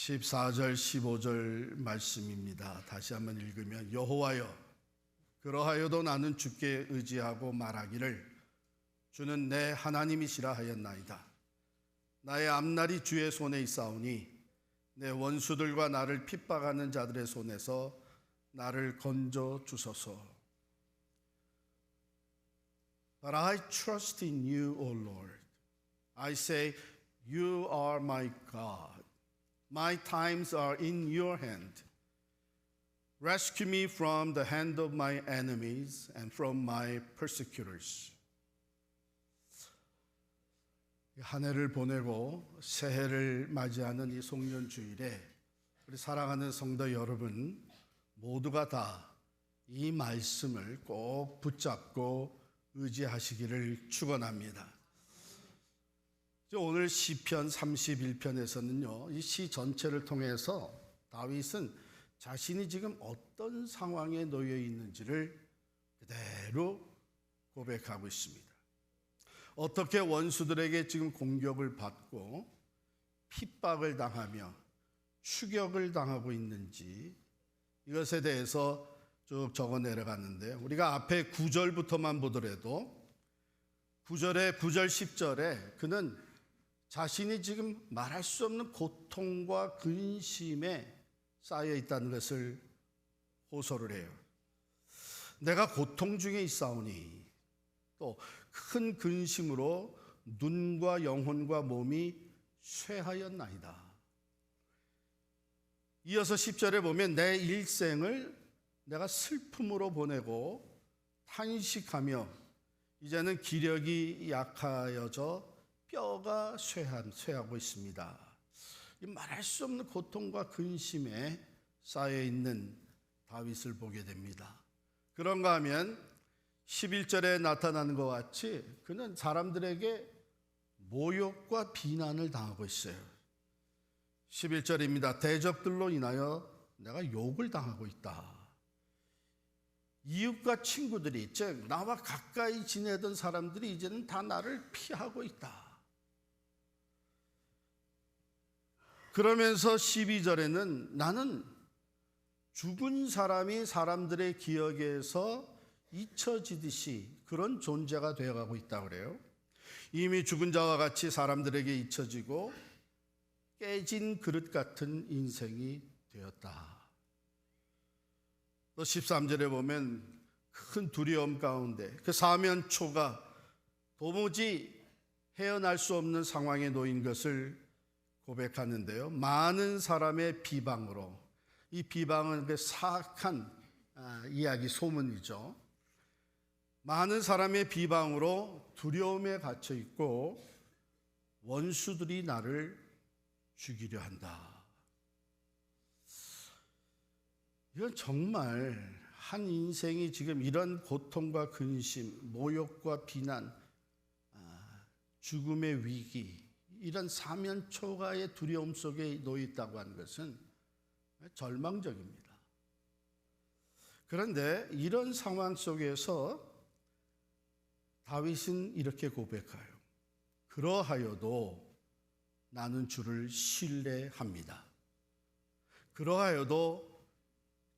14절 15절 말씀입니다. 다시 한번 읽으면 여호와여 그러하여도 나는 주께 의지하고 말하기를 주는 내 하나님이시라 하였나이다. 나의 앞날이 주의 손에 있사오니 내 원수들과 나를 핍박하는 자들의 손에서 나를 건져 주소서. But I trust in you, O Lord. I say, you are my God. My times are in your hand. Rescue me from the hand of my enemies and from my persecutors. 한 해를 보내고 새해를 맞이하는 이 송년주일에 우리 사랑하는 성도 여러분 모두가 다 이 말씀을 꼭 붙잡고 의지하시기를 축원합니다. 오늘 시편 31편에서는요, 이 시 전체를 통해서 다윗은 자신이 지금 어떤 상황에 놓여 있는지를 그대로 고백하고 있습니다. 어떻게 원수들에게 지금 공격을 받고 핍박을 당하며 추격을 당하고 있는지 이것에 대해서 쭉 적어 내려갔는데 우리가 앞에 9절부터만 보더라도 9절에 9절 10절에 그는 자신이 지금 말할 수 없는 고통과 근심에 쌓여 있다는 것을 호소를 해요. 내가 고통 중에 있사오니 또 큰 근심으로 눈과 영혼과 몸이 쇠하였나이다. 이어서 10절에 보면 내 일생을 내가 슬픔으로 보내고 탄식하며 이제는 기력이 약하여져 뼈가 쇠하고 있습니다. 말할 수 없는 고통과 근심에 쌓여 있는 다윗을 보게 됩니다. 그런가 하면 11절에 나타나는 것 같이 그는 사람들에게 모욕과 비난을 당하고 있어요. 11절입니다. 대적들로 인하여 내가 욕을 당하고 있다. 이웃과 친구들이 즉 나와 가까이 지내던 사람들이 이제는 다 나를 피하고 있다. 그러면서 12절에는 나는 죽은 사람이 사람들의 기억에서 잊혀지듯이 그런 존재가 되어가고 있다고 그래요. 이미 죽은 자와 같이 사람들에게 잊혀지고 깨진 그릇 같은 인생이 되었다. 또 13절에 보면 큰 두려움 가운데 그 사면초가 도무지 헤어날 수 없는 상황에 놓인 것을 고백하는데요. 많은 사람의 비방으로, 이 비방은 그 사악한 이야기 소문이죠. 많은 사람의 비방으로 두려움에 갇혀 있고 원수들이 나를 죽이려 한다. 이건 정말 한 인생이 지금 이런 고통과 근심, 모욕과 비난, 죽음의 위기, 이런 사면초가의 두려움 속에 놓여 있다고 하는 것은 절망적입니다. 그런데 이런 상황 속에서 다윗은 이렇게 고백해요. 그러하여도 나는 주를 신뢰합니다. 그러하여도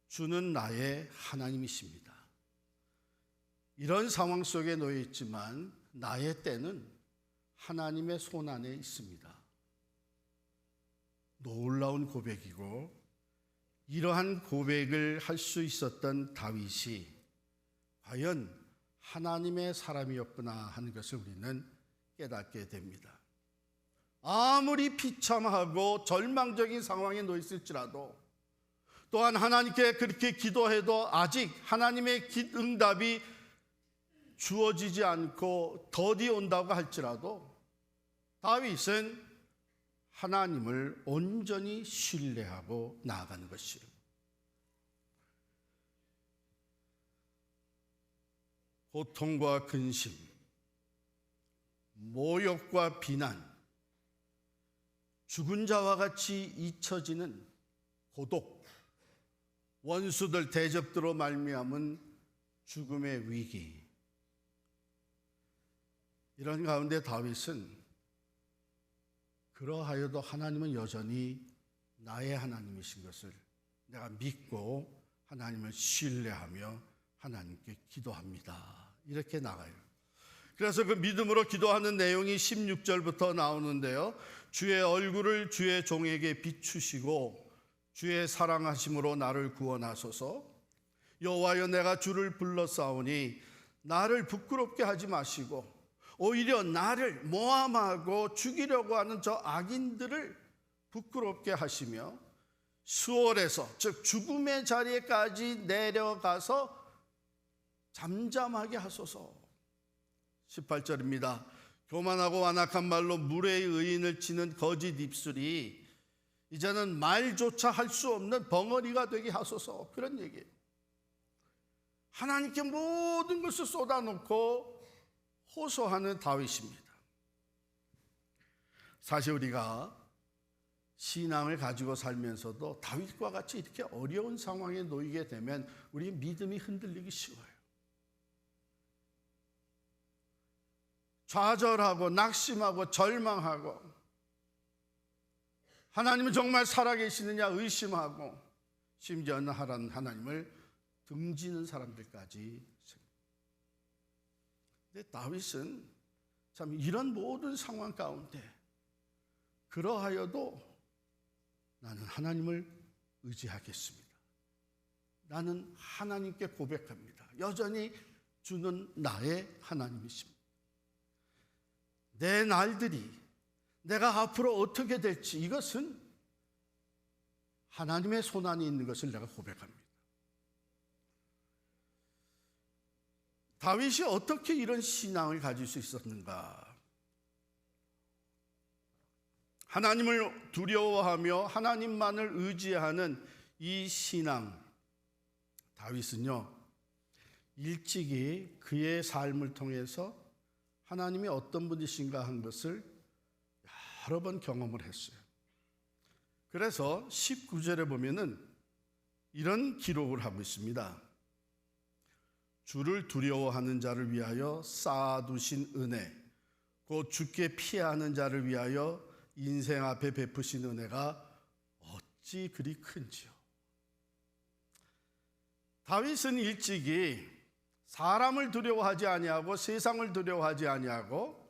주는 나의 하나님이십니다. 이런 상황 속에 놓여 있지만 나의 때는 하나님의 손 안에 있습니다. 놀라운 고백이고 이러한 고백을 할 수 있었던 다윗이 과연 하나님의 사람이었구나 하는 것을 우리는 깨닫게 됩니다. 아무리 비참하고 절망적인 상황에 놓여 있을지라도 또한 하나님께 그렇게 기도해도 아직 하나님의 응답이 주어지지 않고 더디 온다고 할지라도 다윗은 하나님을 온전히 신뢰하고 나아가는 것이에요. 고통과 근심, 모욕과 비난, 죽은 자와 같이 잊혀지는 고독, 원수들 대적들로 말미암은 죽음의 위기, 이런 가운데 다윗은 그러하여도 하나님은 여전히 나의 하나님이신 것을 내가 믿고 하나님을 신뢰하며 하나님께 기도합니다. 이렇게 나가요. 그래서 그 믿음으로 기도하는 내용이 16절부터 나오는데요. 주의 얼굴을 주의 종에게 비추시고 주의 사랑하심으로 나를 구원하소서. 여호와여, 내가 주를 불러싸오니 나를 부끄럽게 하지 마시고 오히려 나를 모함하고 죽이려고 하는 저 악인들을 부끄럽게 하시며 수월에서, 즉 죽음의 자리에까지 내려가서 잠잠하게 하소서. 18절입니다. 교만하고 완악한 말로 물의 의인을 치는 거짓 입술이 이제는 말조차 할 수 없는 벙어리가 되게 하소서. 그런 얘기예요. 하나님께 모든 것을 쏟아놓고 호소하는 다윗입니다. 사실 우리가 신앙을 가지고 살면서도 다윗과 같이 이렇게 어려운 상황에 놓이게 되면 우리의 믿음이 흔들리기 쉬워요. 좌절하고 낙심하고 절망하고 하나님은 정말 살아계시느냐 의심하고 심지어는 하나님을 등지는 사람들까지. 근데 다윗은 참 이런 모든 상황 가운데 그러하여도 나는 하나님을 의지하겠습니다. 나는 하나님께 고백합니다. 여전히 주는 나의 하나님이십니다. 내 날들이 내가 앞으로 어떻게 될지 이것은 하나님의 손안에 있는 것을 내가 고백합니다. 다윗이 어떻게 이런 신앙을 가질 수 있었는가? 하나님을 두려워하며 하나님만을 의지하는 이 신앙, 다윗은요 일찍이 그의 삶을 통해서 하나님이 어떤 분이신가 한 것을 여러 번 경험을 했어요. 그래서 19절에 보면은 이런 기록을 하고 있습니다. 주를 두려워하는 자를 위하여 쌓아두신 은혜, 곧 주께 피하는 자를 위하여 인생 앞에 베푸신 은혜가 어찌 그리 큰지요. 다윗은 일찍이 사람을 두려워하지 아니하고 세상을 두려워하지 아니하고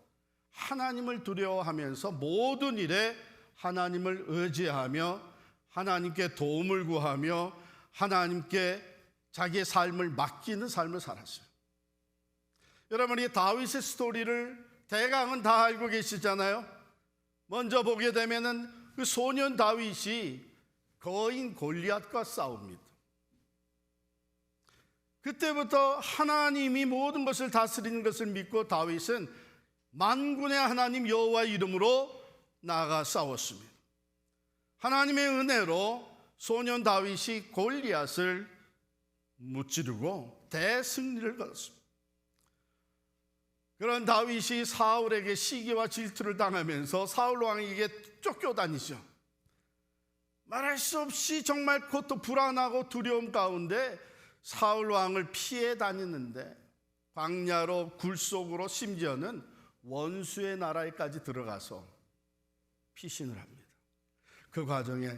하나님을 두려워하면서 모든 일에 하나님을 의지하며 하나님께 도움을 구하며 하나님께 자기의 삶을 맡기는 삶을 살았어요. 여러분, 이 다윗의 스토리를 대강은 다 알고 계시잖아요. 먼저 보게 되면은 그 소년 다윗이 거인 골리앗과 싸웁니다. 그때부터 하나님이 모든 것을 다스리는 것을 믿고 다윗은 만군의 하나님 여호와의 이름으로 나아가 싸웠습니다. 하나님의 은혜로 소년 다윗이 골리앗을 무찌르고 대승리를 거뒀습니다. 그런 다윗이 사울에게 시기와 질투를 당하면서 사울 왕에게 쫓겨다니죠. 말할 수 없이 정말 그것도 불안하고 두려움 가운데 사울 왕을 피해 다니는데 광야로 굴속으로 심지어는 원수의 나라에까지 들어가서 피신을 합니다. 그 과정에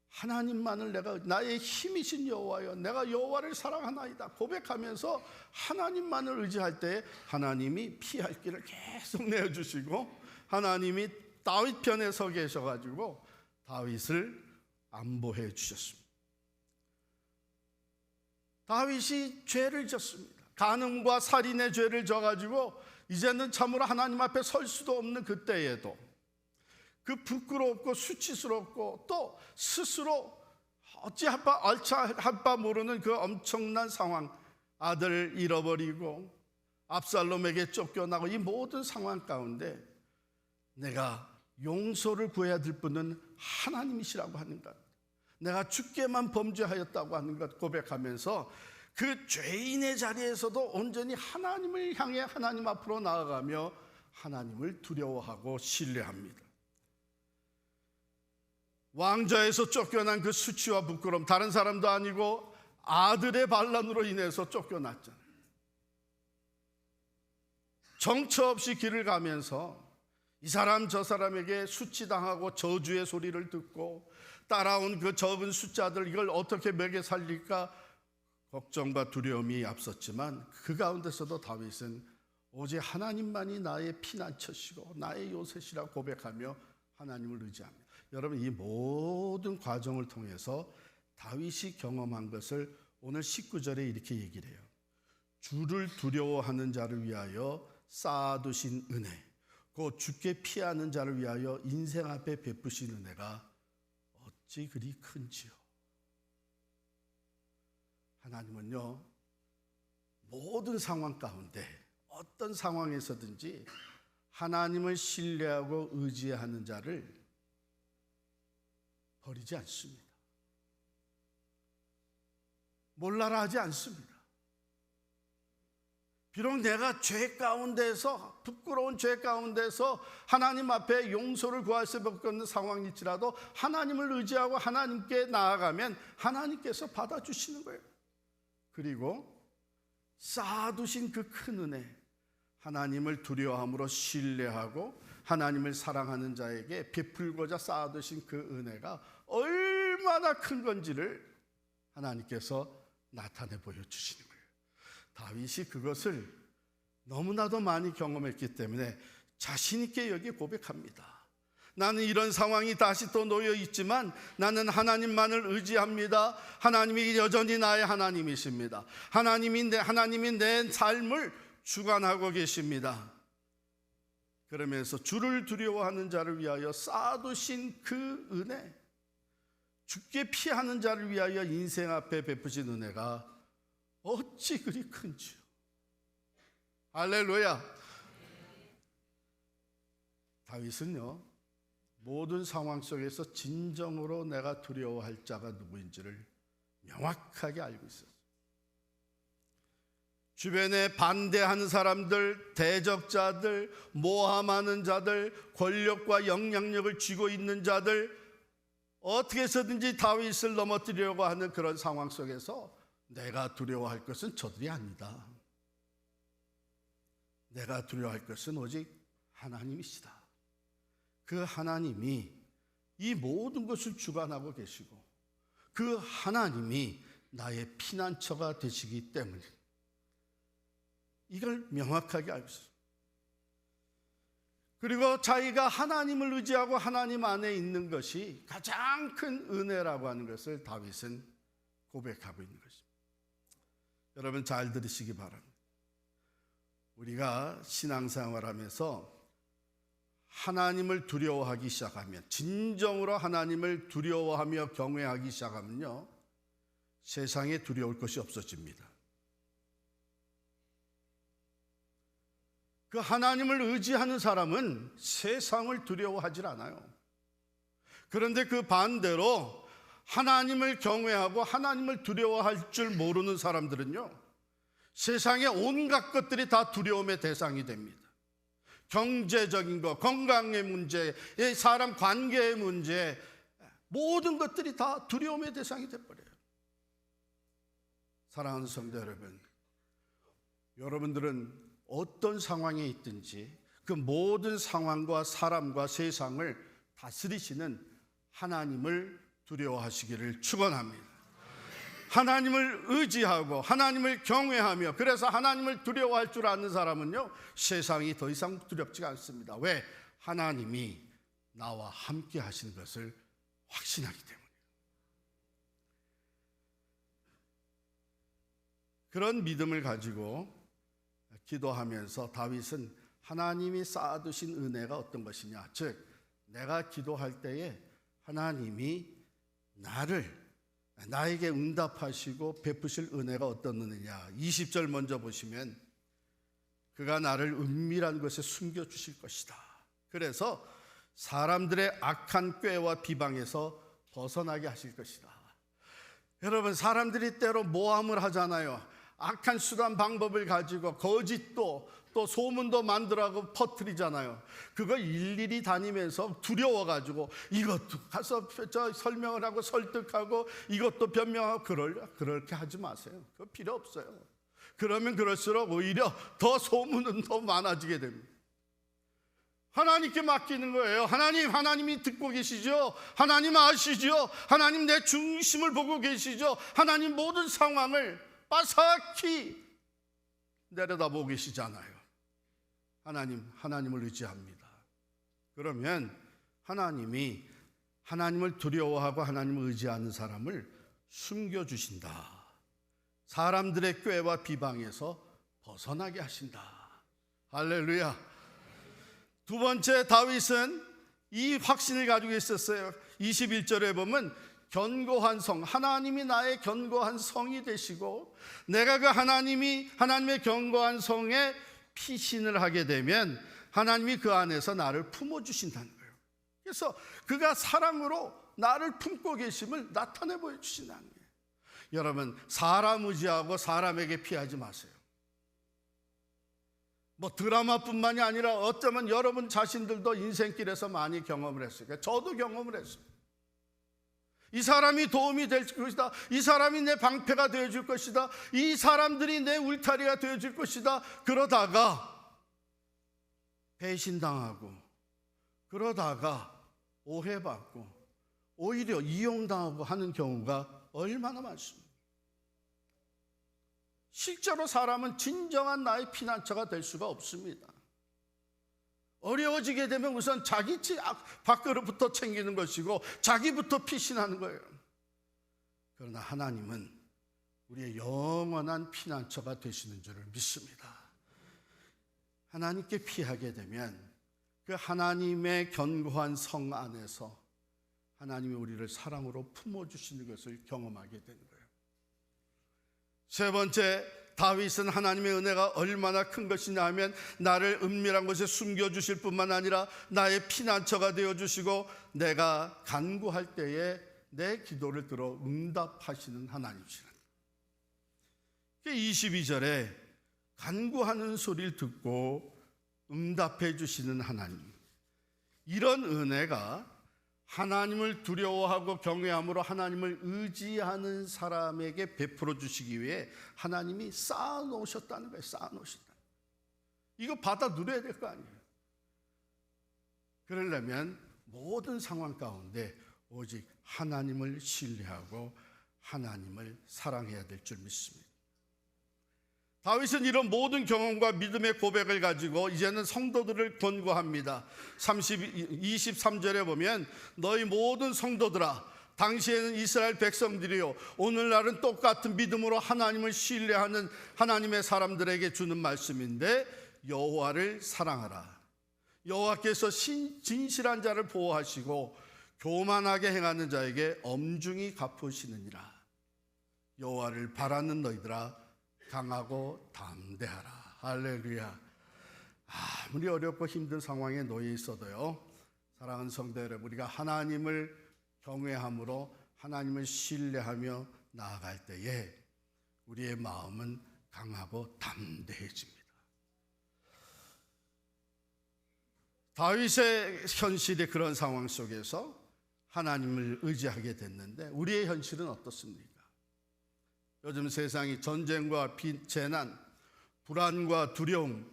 하나님만을 내가 나의 힘이신 여호와여 내가 여호와를 사랑하나이다 고백하면서 하나님만을 의지할 때 하나님이 피할 길을 계속 내어주시고 하나님이 다윗 편에 서 계셔가지고 다윗을 안보해 주셨습니다. 다윗이 죄를 졌습니다. 간음과 살인의 죄를 져가지고 이제는 참으로 하나님 앞에 설 수도 없는 그때에도 그 부끄럽고 수치스럽고 또 스스로 어찌할 바 모르는 그 엄청난 상황, 아들을 잃어버리고 압살롬에게 쫓겨나고 이 모든 상황 가운데 내가 용서를 구해야 될 분은 하나님이시라고 하는 것, 내가 주께만 범죄하였다고 하는 것 고백하면서 그 죄인의 자리에서도 온전히 하나님을 향해 하나님 앞으로 나아가며 하나님을 두려워하고 신뢰합니다. 왕좌에서 쫓겨난 그 수치와 부끄러움, 다른 사람도 아니고 아들의 반란으로 인해서 쫓겨났잖아요. 정처 없이 길을 가면서 이 사람 저 사람에게 수치당하고 저주의 소리를 듣고 따라온 그 적은 숫자들, 이걸 어떻게 먹여 살릴까 걱정과 두려움이 앞섰지만, 그 가운데서도 다윗은 오직 하나님만이 나의 피난처시고 나의 요새시라 고백하며 하나님을 의지합니다. 여러분, 이 모든 과정을 통해서 다윗이 경험한 것을 오늘 19절에 이렇게 얘기를 해요. 주를 두려워하는 자를 위하여 쌓아두신 은혜, 곧 주께 피하는 자를 위하여 인생 앞에 베푸신 은혜가 어찌 그리 큰지요. 하나님은요, 모든 상황 가운데 어떤 상황에서든지 하나님을 신뢰하고 의지하는 자를 버리지 않습니다. 몰라라 하지 않습니다. 비록 내가 죄 가운데서, 부끄러운 죄 가운데서 하나님 앞에 용서를 구할 수밖에 없는 상황일지라도 하나님을 의지하고 하나님께 나아가면 하나님께서 받아주시는 거예요. 그리고 쌓아두신 그 큰 은혜, 하나님을 두려워함으로 신뢰하고 하나님을 사랑하는 자에게 베풀고자 쌓아두신 그 은혜가 얼마나 큰 건지를 하나님께서 나타내 보여주시는 거예요. 다윗이 그것을 너무나도 많이 경험했기 때문에 자신 있게 여기 고백합니다. 나는 이런 상황이 다시 또 놓여 있지만 나는 하나님만을 의지합니다. 하나님이 여전히 나의 하나님이십니다. 하나님이 내 삶을 주관하고 계십니다. 그러면서 주를 두려워하는 자를 위하여 쌓아두신 그 은혜, 주께 피하는 자를 위하여 인생 앞에 베푸신 은혜가 어찌 그리 큰지요. 할렐루야. 다윗은요, 모든 상황 속에서 진정으로 내가 두려워할 자가 누구인지를 명확하게 알고 있었어요. 주변에 반대하는 사람들, 대적자들, 모함하는 자들, 권력과 영향력을 쥐고 있는 자들, 어떻게 해서든지 다윗을 넘어뜨리려고 하는 그런 상황 속에서 내가 두려워할 것은 저들이 아니다. 내가 두려워할 것은 오직 하나님이시다. 그 하나님이 이 모든 것을 주관하고 계시고 그 하나님이 나의 피난처가 되시기 때문에 이걸 명확하게 알고 있어요. 그리고 자기가 하나님을 의지하고 하나님 안에 있는 것이 가장 큰 은혜라고 하는 것을 다윗은 고백하고 있는 것입니다. 여러분 잘 들으시기 바랍니다. 우리가 신앙생활하면서 하나님을 두려워하기 시작하면, 진정으로 하나님을 두려워하며 경외하기 시작하면요, 세상에 두려울 것이 없어집니다. 그 하나님을 의지하는 사람은 세상을 두려워하지 않아요. 그런데 그 반대로 하나님을 경외하고 하나님을 두려워할 줄 모르는 사람들은요, 세상의 온갖 것들이 다 두려움의 대상이 됩니다. 경제적인 것, 건강의 문제, 사람 관계의 문제, 모든 것들이 다 두려움의 대상이 돼버려요. 사랑하는 성도 여러분, 여러분들은 어떤 상황에 있든지 그 모든 상황과 사람과 세상을 다스리시는 하나님을 두려워하시기를 축원합니다. 하나님을 의지하고 하나님을 경외하며, 그래서 하나님을 두려워할 줄 아는 사람은요, 세상이 더 이상 두렵지가 않습니다. 왜? 하나님이 나와 함께 하시는 것을 확신하기 때문에. 그런 믿음을 가지고 기도하면서 다윗은 하나님이 쌓아두신 은혜가 어떤 것이냐, 즉 내가 기도할 때에 하나님이 나에게 응답하시고 베푸실 은혜가 어떤 은혜냐. 20절 먼저 보시면, 그가 나를 은밀한 곳에 숨겨주실 것이다. 그래서 사람들의 악한 꾀와 비방에서 벗어나게 하실 것이다. 여러분, 사람들이 때로 모함을 하잖아요. 악한 수단 방법을 가지고 거짓도 또 소문도 만들어가고 퍼뜨리잖아요. 그거 일일이 다니면서 두려워가지고 이것도 가서 설명을 하고 설득하고 이것도 변명하고 그렇게 하지 마세요. 그거 필요 없어요. 그러면 그럴수록 오히려 더 소문은 더 많아지게 됩니다. 하나님께 맡기는 거예요. 하나님이 듣고 계시죠? 하나님 아시죠? 하나님 내 중심을 보고 계시죠? 하나님 모든 상황을 빠삭히 내려다보고 계시잖아요. 하나님을 의지합니다. 그러면 하나님을 두려워하고 하나님을 의지하는 사람을 숨겨주신다. 사람들의 꾀와 비방에서 벗어나게 하신다. 할렐루야. 두 번째, 다윗은 이 확신을 가지고 있었어요. 21절에 보면 견고한 성, 하나님이 나의 견고한 성이 되시고 내가 그 하나님의 견고한 성에 피신을 하게 되면 하나님이 그 안에서 나를 품어주신다는 거예요. 그래서 그가 사랑으로 나를 품고 계심을 나타내 보여주신다는 거예요. 여러분, 사람 의지하고 사람에게 피하지 마세요. 드라마뿐만이 아니라 어쩌면 여러분 자신들도 인생길에서 많이 경험을 했어요. 저도 경험을 했어요. 이 사람이 도움이 될 것이다. 이 사람이 내 방패가 되어줄 것이다. 이 사람들이 내 울타리가 되어줄 것이다. 그러다가 배신당하고, 그러다가 오해받고, 오히려 이용당하고 하는 경우가 얼마나 많습니다. 실제로 사람은 진정한 나의 피난처가 될 수가 없습니다. 어려워지게 되면 우선 자기 밖으로부터 챙기는 것이고 자기부터 피신하는 거예요. 그러나 하나님은 우리의 영원한 피난처가 되시는 줄을 믿습니다. 하나님께 피하게 되면 그 하나님의 견고한 성 안에서 하나님이 우리를 사랑으로 품어주시는 것을 경험하게 되는 거예요. 세 번째, 다윗은 하나님의 은혜가 얼마나 큰 것이냐 하면 나를 은밀한 곳에 숨겨주실 뿐만 아니라 나의 피난처가 되어주시고 내가 간구할 때에 내 기도를 들어 응답하시는 하나님이시라. 22절에 간구하는 소리를 듣고 응답해 주시는 하나님, 이런 은혜가 하나님을 두려워하고 경외함으로 하나님을 의지하는 사람에게 베풀어 주시기 위해 하나님이 쌓아놓으셨다는 거예요. 쌓아놓으셨다. 이거 받아 누려야 될 거 아니에요. 그러려면 모든 상황 가운데 오직 하나님을 신뢰하고 하나님을 사랑해야 될 줄 믿습니다. 다윗은 이런 모든 경험과 믿음의 고백을 가지고 이제는 성도들을 권고합니다. 23절에 보면 너희 모든 성도들아, 당시에는 이스라엘 백성들이요 오늘날은 똑같은 믿음으로 하나님을 신뢰하는 하나님의 사람들에게 주는 말씀인데, 여호와를 사랑하라. 여호와께서 진실한 자를 보호하시고 교만하게 행하는 자에게 엄중히 갚으시느니라. 여호와를 바라는 너희들아, 강하고 담대하라. 할렐루야. 아무리 어렵고 힘든 상황에 놓여 있어도요, 사랑하는 성도 여러분, 우리가 하나님을 경외함으로 하나님을 신뢰하며 나아갈 때에 우리의 마음은 강하고 담대해집니다. 다윗의 현실이 그런 상황 속에서 하나님을 의지하게 됐는데 우리의 현실은 어떻습니까? 요즘 세상이 전쟁과 재난, 불안과 두려움,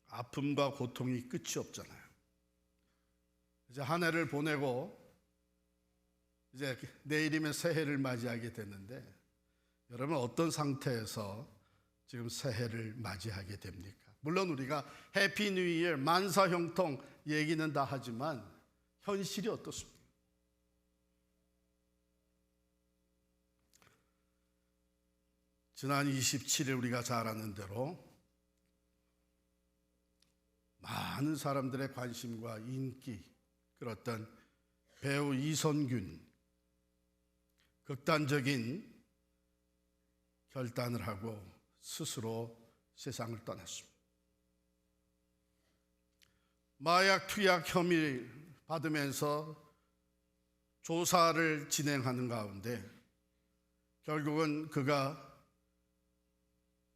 아픔과 고통이 끝이 없잖아요. 이제 한 해를 보내고 이제 내일이면 새해를 맞이하게 되는데, 여러분 어떤 상태에서 지금 새해를 맞이하게 됩니까? 물론 우리가 해피 뉴 이어, 만사 형통 얘기는 다 하지만 현실이 어떻습니까? 지난 27일 우리가 잘 아는 대로 많은 사람들의 관심과 인기 끌었던 배우 이선균, 극단적인 결단을 하고 스스로 세상을 떠났습니다. 마약 투약 혐의를 받으면서 조사를 진행하는 가운데 결국은 그가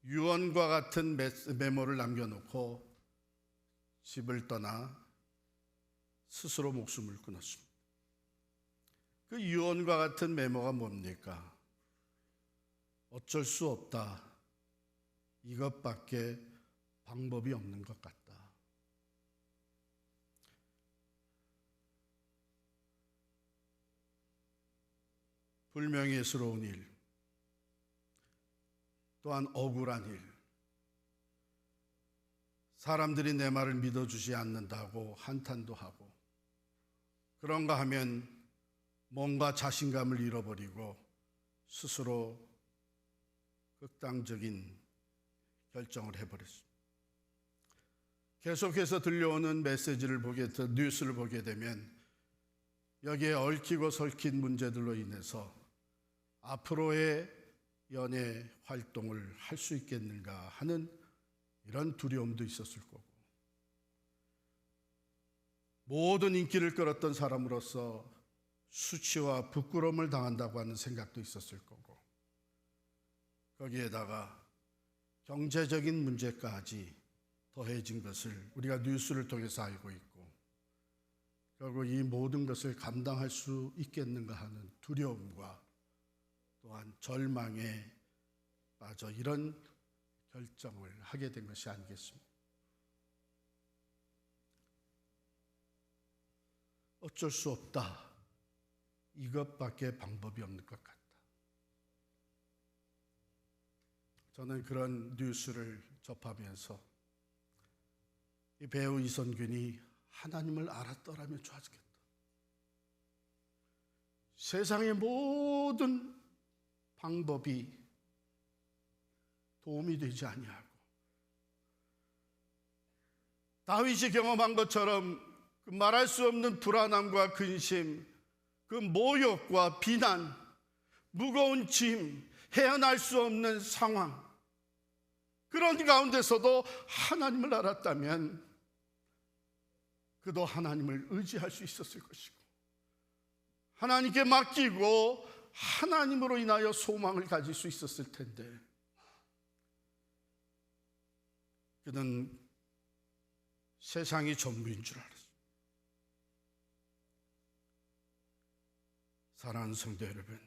유언과 같은 메모를 남겨놓고 집을 떠나 스스로 목숨을 끊었습니다. 그 유언과 같은 메모가 뭡니까? 어쩔 수 없다. 이것밖에 방법이 없는 것 같다. 불명예스러운 일, 또한 억울한 일, 사람들이 내 말을 믿어주지 않는다고 한탄도 하고, 그런가 하면 뭔가 자신감을 잃어버리고 스스로 극단적인 결정을 해버렸습니다. 계속해서 들려오는 메시지를 뉴스를 보게 되면 여기에 얽히고 설킨 문제들로 인해서 앞으로의 연애 활동을 할 수 있겠는가 하는 이런 두려움도 있었을 거고, 모든 인기를 끌었던 사람으로서 수치와 부끄러움을 당한다고 하는 생각도 있었을 거고, 거기에다가 경제적인 문제까지 더해진 것을 우리가 뉴스를 통해서 알고 있고, 결국 이 모든 것을 감당할 수 있겠는가 하는 두려움과 또한 절망에 빠져 이런 결정을 하게 된 것이 아니겠습니까? 어쩔 수 없다, 이것밖에 방법이 없는 것 같다. 저는 그런 뉴스를 접하면서 이 배우 이선균이 하나님을 알았더라면 좋았겠다. 세상의 모든 방법이 도움이 되지 아니하고, 다윗이 경험한 것처럼 그 말할 수 없는 불안함과 근심, 그 모욕과 비난, 무거운 짐, 헤어날 수 없는 상황, 그런 가운데서도 하나님을 알았다면 그도 하나님을 의지할 수 있었을 것이고, 하나님께 맡기고 하나님으로 인하여 소망을 가질 수 있었을 텐데, 그는 세상이 전부인 줄 알았습니다. 사랑하는 성도 여러분,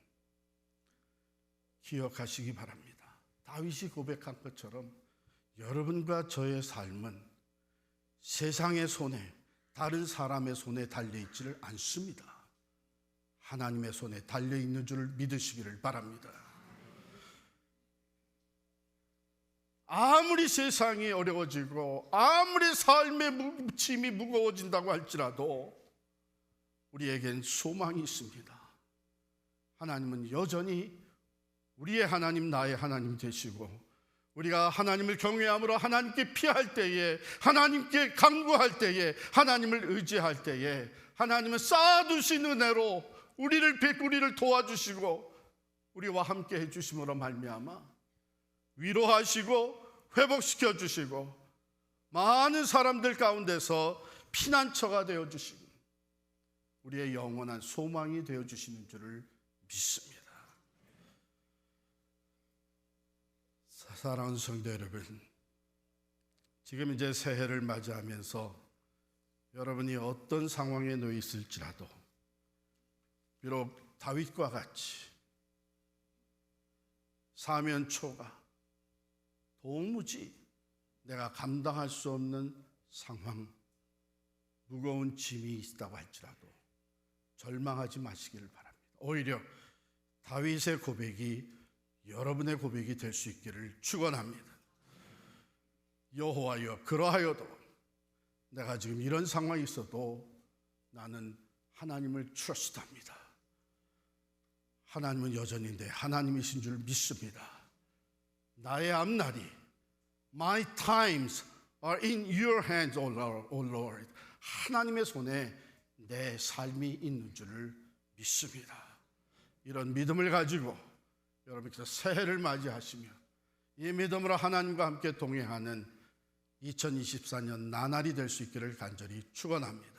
기억하시기 바랍니다. 다윗이 고백한 것처럼 여러분과 저의 삶은 세상의 손에, 다른 사람의 손에 달려있지를 않습니다. 하나님의 손에 달려있는 줄 믿으시기를 바랍니다. 아무리 세상이 어려워지고 아무리 삶의 짐이 무거워진다고 할지라도 우리에겐 소망이 있습니다. 하나님은 여전히 우리의 하나님, 나의 하나님 되시고, 우리가 하나님을 경외함으로 하나님께 피할 때에, 하나님께 간구할 때에, 하나님을 의지할 때에 하나님은 쌓아두신 은혜로 우리를 도와주시고 우리와 함께 해주심으로 말미암아 위로하시고 회복시켜 주시고 많은 사람들 가운데서 피난처가 되어주시고 우리의 영원한 소망이 되어주시는 줄을 믿습니다. 사랑하는 성도 여러분, 지금 이제 새해를 맞이하면서 여러분이 어떤 상황에 놓여 있을지라도 비록 다윗과 같이 사면초가 도무지 내가 감당할 수 없는 상황, 무거운 짐이 있다고 할지라도 절망하지 마시기를 바랍니다. 오히려 다윗의 고백이 여러분의 고백이 될 수 있기를 축원합니다. 여호와여, 그러하여도 내가 지금 이런 상황이 있어도 나는 하나님을 트러스트합니다. 하나님은 여전히 내 하나님이신 줄 믿습니다. 나의 앞날이, my times are in your hands, O Lord. 하나님의 손에 내 삶이 있는 줄을 믿습니다. 이런 믿음을 가지고 여러분께서 새해를 맞이하시며 이 믿음으로 하나님과 함께 동행하는 2024년 나날이 될 수 있기를 간절히 축원합니다.